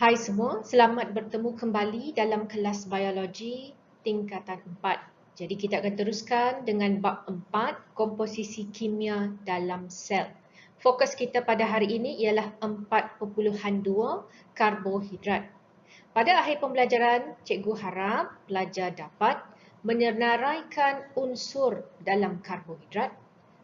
Hai semua, selamat bertemu kembali dalam kelas biologi tingkatan 4. Jadi kita akan teruskan dengan bab 4, komposisi kimia dalam sel. Fokus kita pada hari ini ialah 4.2, karbohidrat. Pada akhir pembelajaran, cikgu harap pelajar dapat meneraikan unsur dalam karbohidrat,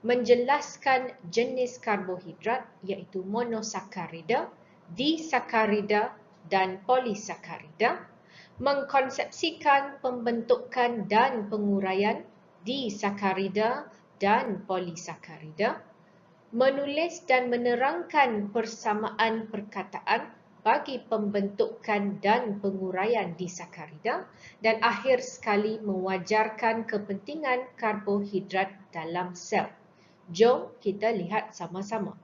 menjelaskan jenis karbohidrat iaitu monosakarida, disakarida dan polisakarida, mengkonsepsikan pembentukan dan penguraian disakarida dan polisakarida, menulis dan menerangkan persamaan perkataan bagi pembentukan dan penguraian disakarida, dan akhir sekali mewajarkan kepentingan karbohidrat dalam sel. Jom kita lihat sama-sama.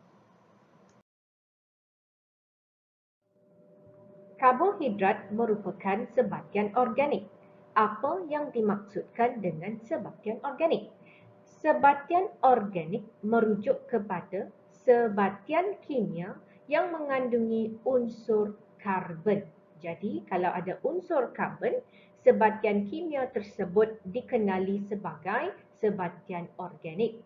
Karbohidrat merupakan sebatian organik. Apa yang dimaksudkan dengan sebatian organik? Sebatian organik merujuk kepada sebatian kimia yang mengandungi unsur karbon. Jadi, kalau ada unsur karbon, sebatian kimia tersebut dikenali sebagai sebatian organik.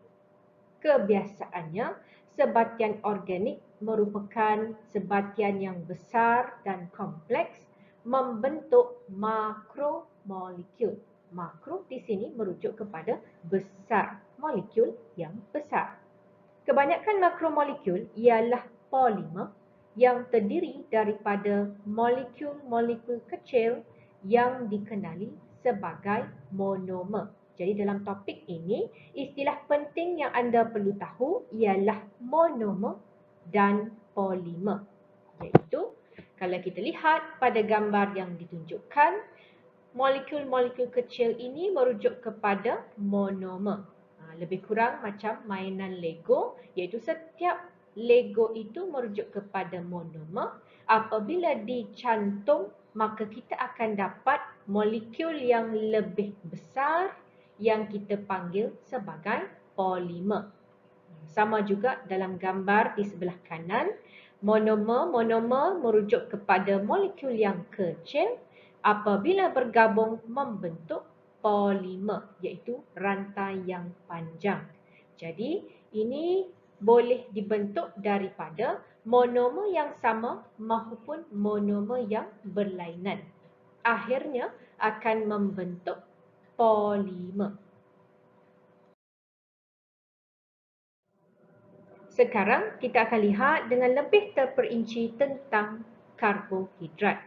Kebiasaannya, sebatian organik merupakan sebatian yang besar dan kompleks membentuk makromolekul. Makro di sini merujuk kepada besar, molekul yang besar. Kebanyakan makromolekul ialah polimer yang terdiri daripada molekul-molekul kecil yang dikenali sebagai monomer. Jadi dalam topik ini, istilah penting yang anda perlu tahu ialah monomer dan polimer. Iaitu, kalau kita lihat pada gambar yang ditunjukkan, molekul-molekul kecil ini merujuk kepada monomer. Lebih kurang macam mainan Lego, iaitu setiap Lego itu merujuk kepada monomer. Apabila dicantum, maka kita akan dapat molekul yang lebih besar yang kita panggil sebagai polimer. Sama juga dalam gambar di sebelah kanan, monomer merujuk kepada molekul yang kecil apabila bergabung membentuk polimer, iaitu rantai yang panjang. Jadi, ini boleh dibentuk daripada monomer yang sama maupun monomer yang berlainan. Akhirnya akan membentuk polimer. Sekarang kita akan lihat dengan lebih terperinci tentang karbohidrat.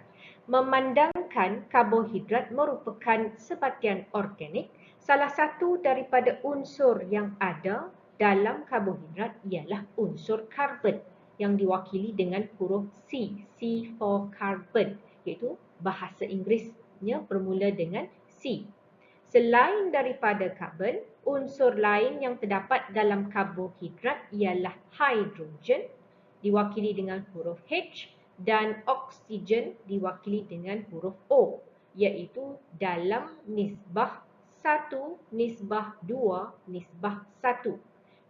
Memandangkan karbohidrat merupakan sebatian organik, salah satu daripada unsur yang ada dalam karbohidrat ialah unsur karbon yang diwakili dengan huruf C, C for carbon, iaitu bahasa Inggerisnya bermula dengan C. Selain daripada karbon, unsur lain yang terdapat dalam karbohidrat ialah hidrogen diwakili dengan huruf H dan oksigen diwakili dengan huruf O, iaitu dalam nisbah 1:2:1.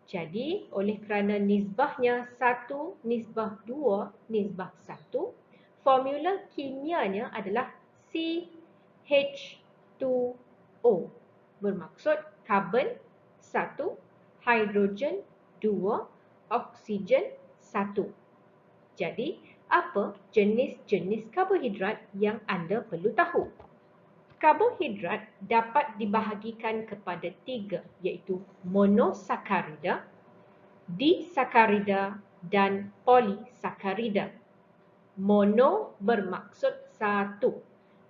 Jadi, oleh kerana nisbahnya 1:2:1, formula kimianya adalah CH2O. Bermaksud karbon 1, hidrogen 2, oksigen 1. Jadi, apa jenis-jenis karbohidrat yang anda perlu tahu? Karbohidrat dapat dibahagikan kepada 3, iaitu monosakarida, disakarida dan polisakarida. Mono bermaksud satu.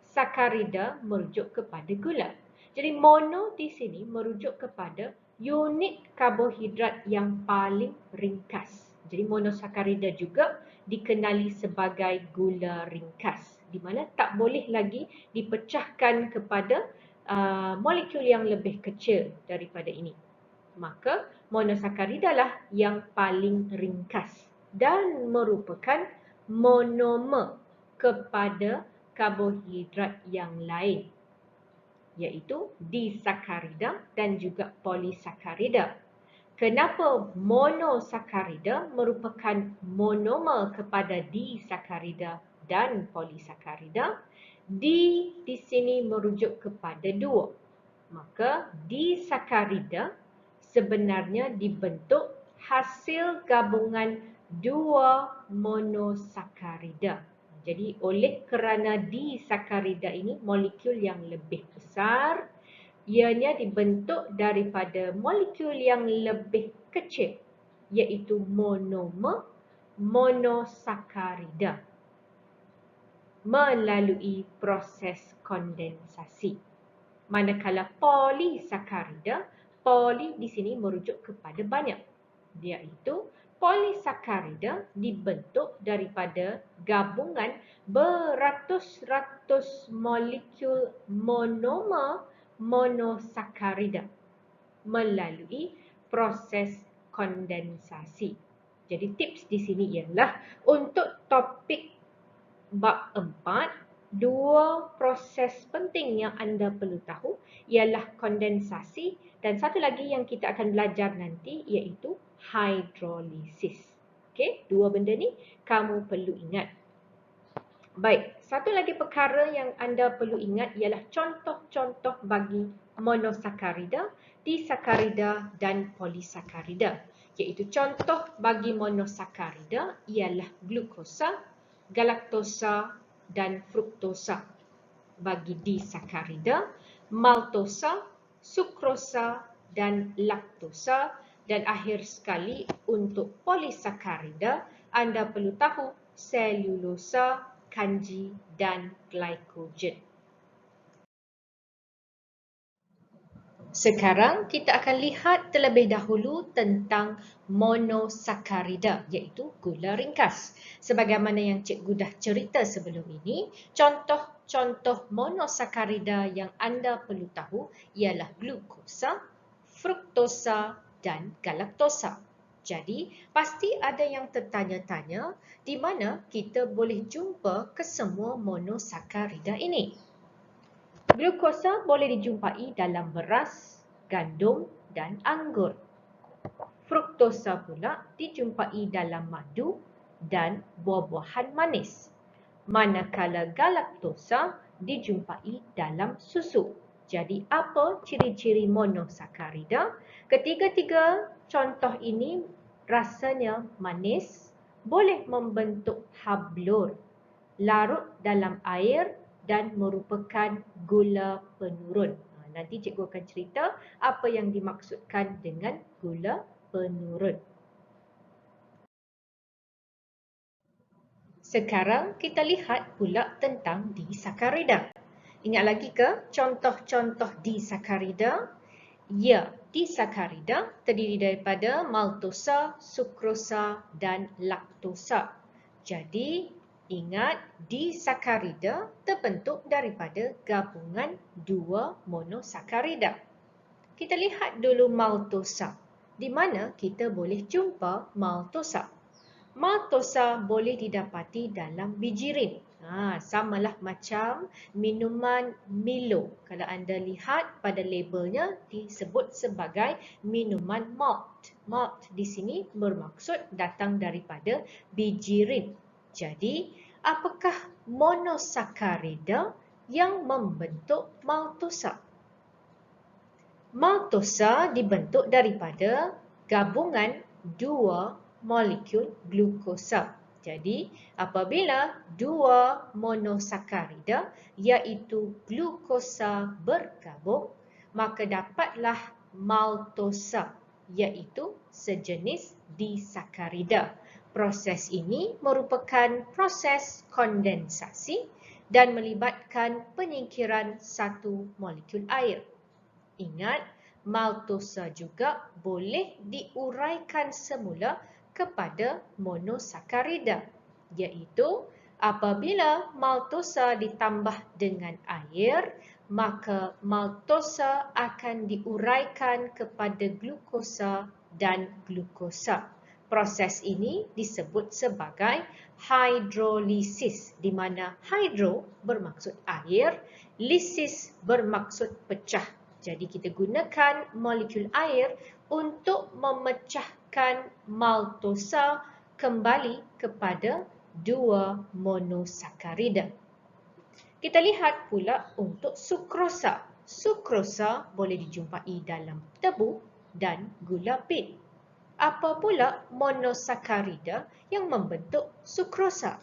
Sakarida merujuk kepada gula. Jadi mono di sini merujuk kepada unit karbohidrat yang paling ringkas. Jadi monosakarida juga dikenali sebagai gula ringkas, di mana tak boleh lagi dipecahkan kepada molekul yang lebih kecil daripada ini. Maka monosakarida lah yang paling ringkas dan merupakan monomer kepada karbohidrat yang lain, iaitu disakarida dan juga polisakarida. Kenapa monosakarida merupakan monomer kepada disakarida dan polisakarida. Di sini merujuk kepada dua. Maka disakarida sebenarnya dibentuk hasil gabungan dua monosakarida. Jadi oleh kerana disakarida ini molekul yang lebih besar, ianya dibentuk daripada molekul yang lebih kecil, iaitu monomer monosakarida melalui proses kondensasi. Manakala polisakarida, poli di sini merujuk kepada banyak, iaitu polisakarida dibentuk daripada gabungan beratus-ratus molekul monomer monosakarida melalui proses kondensasi. Jadi tips di sini ialah untuk topik bab 4, dua proses penting yang anda perlu tahu ialah kondensasi dan satu lagi yang kita akan belajar nanti iaitu hidrolisis. Okey, dua benda ni kamu perlu ingat. Baik, satu lagi perkara yang anda perlu ingat ialah contoh-contoh bagi monosakarida, disakarida dan polisakarida. Iaitu contoh bagi monosakarida ialah glukosa, galaktosa dan fruktosa. Bagi disakarida, maltosa, sukrosa dan laktosa. Dan akhir sekali untuk polisakarida, anda perlu tahu selulosa, kanji dan glycogen. Sekarang kita akan lihat terlebih dahulu tentang monosakarida, iaitu gula ringkas. Sebagaimana yang cikgu dah cerita sebelum ini, contoh-contoh monosakarida yang anda perlu tahu ialah glukosa, fruktosa dan galaktosa. Jadi, pasti ada yang tertanya-tanya di mana kita boleh jumpa kesemua monosakarida ini. Glukosa boleh dijumpai dalam beras, gandum dan anggur. Fruktosa pula dijumpai dalam madu dan buah-buahan manis. Manakala galaktosa dijumpai dalam susu. Jadi apa ciri-ciri monosakarida? Ketiga-tiga contoh ini rasanya manis, boleh membentuk hablur, larut dalam air dan merupakan gula penurun. Nanti cikgu akan cerita apa yang dimaksudkan dengan gula penurun. Sekarang kita lihat pula tentang disakarida. Ingat lagi ke contoh-contoh disakarida? Ya, disakarida terdiri daripada maltosa, sukrosa dan laktosa. Jadi, ingat, disakarida terbentuk daripada gabungan dua monosakarida. Kita lihat dulu maltosa. Di mana kita boleh jumpa maltosa? Maltosa boleh didapati dalam bijirin. Samalah macam minuman Milo. Kalau anda lihat pada labelnya disebut sebagai minuman malt. Malt di sini bermaksud datang daripada bijirin. Jadi, apakah monosakarida yang membentuk maltosa? Maltosa dibentuk daripada gabungan dua molekul glukosa. Jadi, apabila dua monosakarida iaitu glukosa bergabung, maka dapatlah maltosa iaitu sejenis disakarida. Proses ini merupakan proses kondensasi dan melibatkan penyingkiran satu molekul air. Ingat, maltosa juga boleh diuraikan semula kepada monosakarida, iaitu apabila maltosa ditambah dengan air, maka maltosa akan diuraikan kepada glukosa dan glukosa. Proses ini disebut sebagai hidrolisis, di mana hydro bermaksud air, lisis bermaksud pecah. Jadi kita gunakan molekul air untuk memecahkan maltosa kembali kepada 2 monosakarida. Kita lihat pula untuk sukrosa. Sukrosa boleh dijumpai dalam tebu dan gula peat. Apa pula monosakarida yang membentuk sukrosa?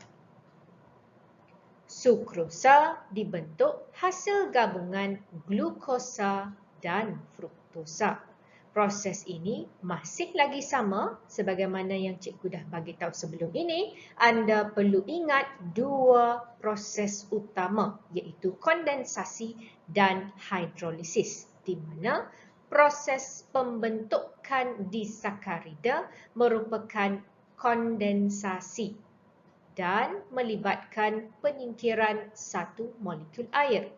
Sukrosa dibentuk hasil gabungan glukosa dan fruktosa. Proses ini masih lagi sama sebagaimana yang cikgu dah bagi tahu sebelum ini. Anda perlu ingat dua proses utama iaitu kondensasi dan hidrolisis, di mana proses pembentukan disakarida merupakan kondensasi dan melibatkan penyingkiran satu molekul air.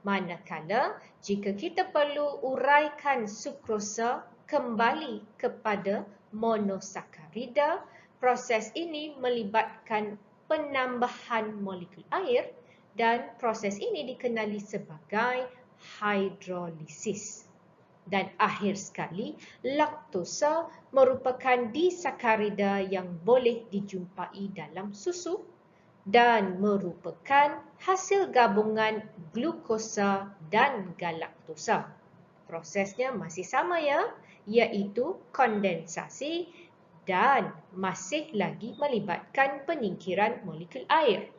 Manakala jika kita perlu uraikan sukrosa kembali kepada monosakarida, proses ini melibatkan penambahan molekul air dan proses ini dikenali sebagai hidrolisis. Dan akhir sekali, laktosa merupakan disakarida yang boleh dijumpai dalam susu dan merupakan hasil gabungan glukosa dan galaktosa. Prosesnya masih sama ya, iaitu kondensasi dan masih lagi melibatkan penyingkiran molekul air.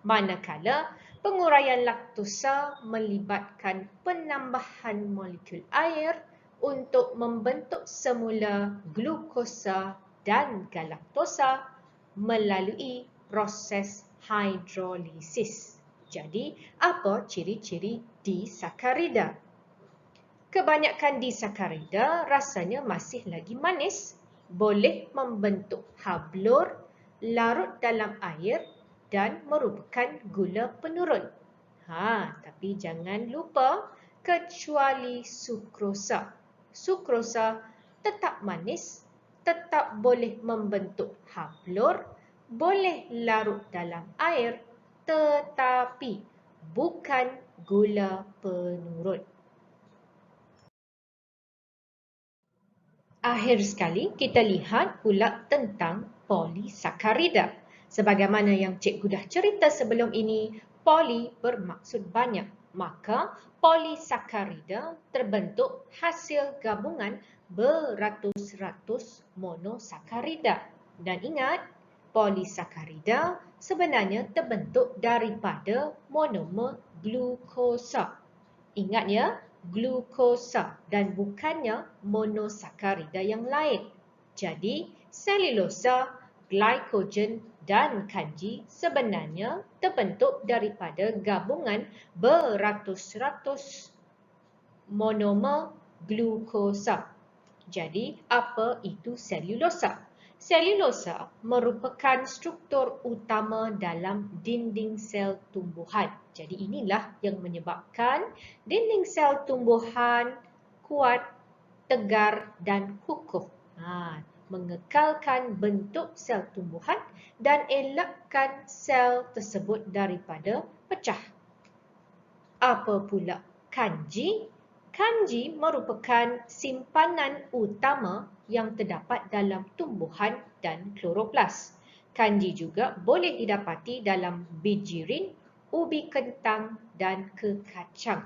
Manakala penguraian laktosa melibatkan penambahan molekul air untuk membentuk semula glukosa dan galaktosa melalui proses hidrolisis. Jadi, apa ciri-ciri disakarida? Kebanyakan disakarida rasanya masih lagi manis, boleh membentuk hablur, larut dalam air dan merupakan gula penurun. Tapi jangan lupa kecuali sukrosa. Sukrosa tetap manis, tetap boleh membentuk hablur, boleh larut dalam air, tetapi bukan gula penurun. Akhir sekali, kita lihat pula tentang polisakarida. Sebagaimana yang cikgu dah cerita sebelum ini, poli bermaksud banyak. Maka, polisakarida terbentuk hasil gabungan beratus-ratus monosakarida. Dan ingat, polisakarida sebenarnya terbentuk daripada monomer glukosa. Ingat ya, glukosa dan bukannya monosakarida yang lain. Jadi, selulosa, glycogen dan kanji sebenarnya terbentuk daripada gabungan beratus-ratus monomer glukosa. Jadi, apa itu selulosa? Selulosa merupakan struktur utama dalam dinding sel tumbuhan. Jadi inilah yang menyebabkan dinding sel tumbuhan kuat, tegar dan kukuh. Mengekalkan bentuk sel tumbuhan dan elakkan sel tersebut daripada pecah. Apa pula kanji? Kanji merupakan simpanan utama yang terdapat dalam tumbuhan dan kloroplas. Kanji juga boleh didapati dalam bijirin, ubi kentang dan kekacang.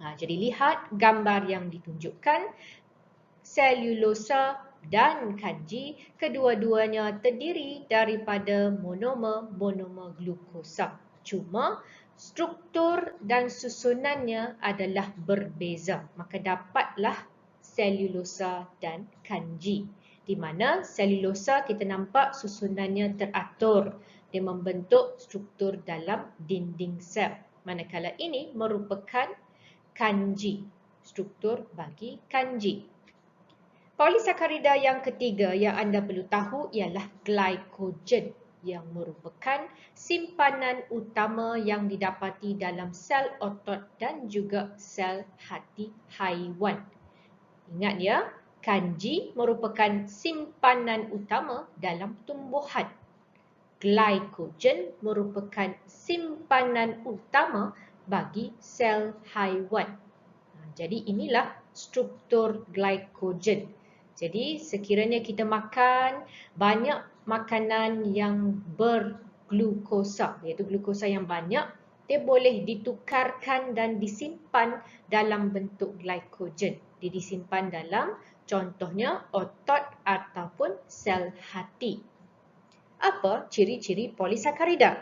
Jadi lihat gambar yang ditunjukkan. Selulosa dan kanji, kedua-duanya terdiri daripada monomer glukosa. Cuma struktur dan susunannya adalah berbeza. Maka dapatlah selulosa dan kanji. Di mana selulosa kita nampak susunannya teratur. Dia membentuk struktur dalam dinding sel. Manakala ini merupakan kanji. Struktur bagi kanji. Polisakarida yang ketiga yang anda perlu tahu ialah glycogen, yang merupakan simpanan utama yang didapati dalam sel otot dan juga sel hati haiwan. Ingat ya, kanji merupakan simpanan utama dalam tumbuhan. Glycogen merupakan simpanan utama bagi sel haiwan. Jadi inilah struktur glycogen. Jadi sekiranya kita makan banyak makanan yang berglukosa, iaitu glukosa yang banyak, dia boleh ditukarkan dan disimpan dalam bentuk glycogen. Dia disimpan dalam contohnya otot ataupun sel hati. Apa ciri-ciri polisakarida?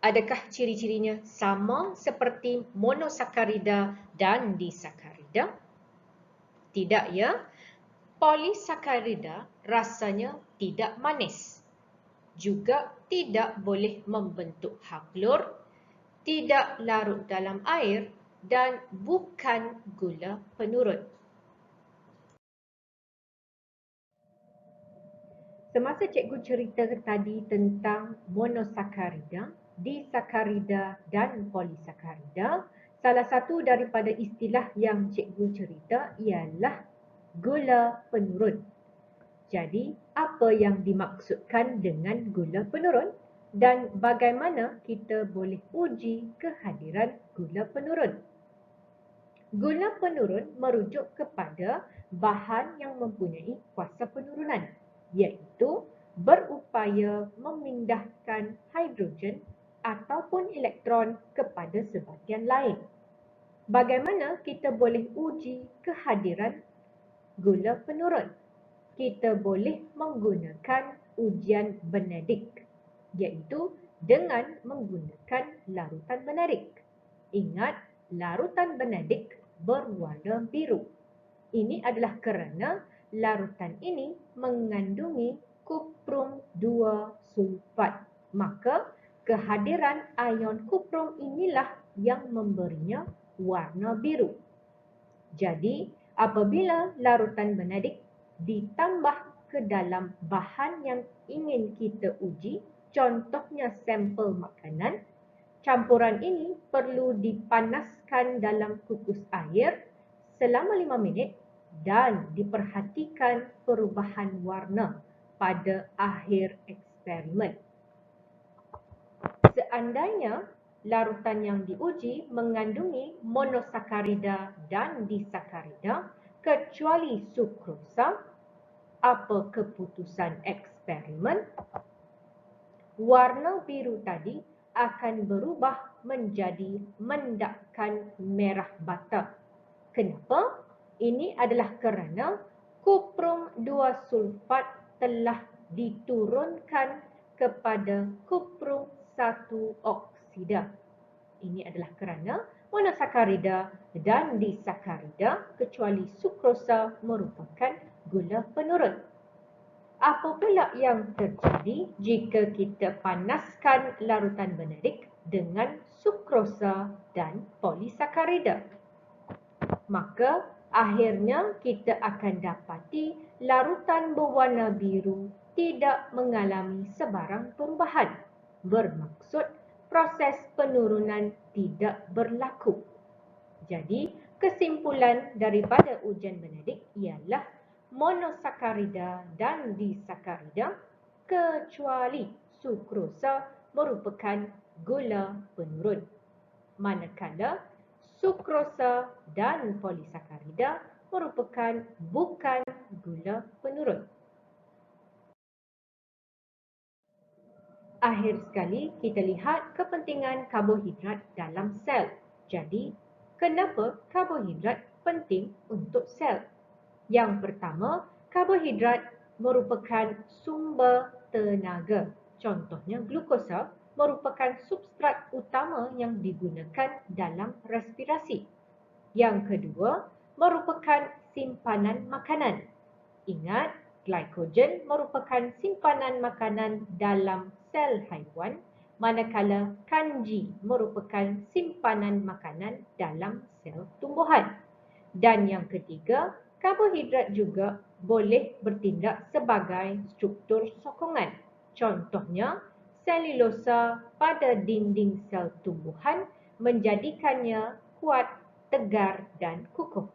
Adakah ciri-cirinya sama seperti monosakarida dan disakarida? Tidak ya. Polisakarida rasanya tidak manis. Juga tidak boleh membentuk haflur, tidak larut dalam air dan bukan gula penurut. Semasa cikgu cerita tadi tentang monosakarida, disakarida dan polisakarida, salah satu daripada istilah yang cikgu cerita ialah gula penurun. Jadi, apa yang dimaksudkan dengan gula penurun dan bagaimana kita boleh uji kehadiran gula penurun? Gula penurun merujuk kepada bahan yang mempunyai kuasa penurunan, iaitu berupaya memindahkan hidrogen ataupun elektron kepada sebahagian lain. Bagaimana kita boleh uji kehadiran gula penurun? Kita boleh menggunakan ujian Benedict, iaitu dengan menggunakan larutan Benedict. Ingat, larutan Benedict berwarna biru. Ini adalah kerana larutan ini mengandungi kuprum 2 sulfat. Maka, kehadiran ion kuprum inilah yang memberinya warna biru. Jadi, apabila larutan Benedict ditambah ke dalam bahan yang ingin kita uji, contohnya sampel makanan, campuran ini perlu dipanaskan dalam kukus air selama 5 minit dan diperhatikan perubahan warna pada akhir eksperimen. Seandainya larutan yang diuji mengandungi monosakarida dan disakarida, kecuali sukrosa, apa keputusan eksperimen? Warna biru tadi akan berubah menjadi mendapkan merah bata. Kenapa? Ini adalah kerana kuprum 2 sulfat telah diturunkan kepada kuprum 1 oksida. Ini adalah kerana monosakarida dan disakarida kecuali sukrosa merupakan gula penurun. Apa pula yang terjadi jika kita panaskan larutan Benedict dengan sukrosa dan polisakarida? Maka akhirnya kita akan dapati larutan berwarna biru tidak mengalami sebarang perubahan. Bermaksud proses penurunan tidak berlaku. Jadi, kesimpulan daripada ujian Benedict ialah monosakarida dan disakarida kecuali sukrosa merupakan gula penurun. Manakala sukrosa dan polisakarida merupakan bukan gula penurun. Akhir sekali, kita lihat kepentingan karbohidrat dalam sel. Jadi, kenapa karbohidrat penting untuk sel? Yang pertama, karbohidrat merupakan sumber tenaga. Contohnya, glukosa merupakan substrat utama yang digunakan dalam respirasi. Yang kedua, merupakan simpanan makanan. Ingat, glycogen merupakan simpanan makanan dalam sel haiwan, manakala kanji merupakan simpanan makanan dalam sel tumbuhan. Dan yang ketiga, karbohidrat juga boleh bertindak sebagai struktur sokongan. Contohnya, selulosa pada dinding sel tumbuhan menjadikannya kuat, tegar dan kukuh.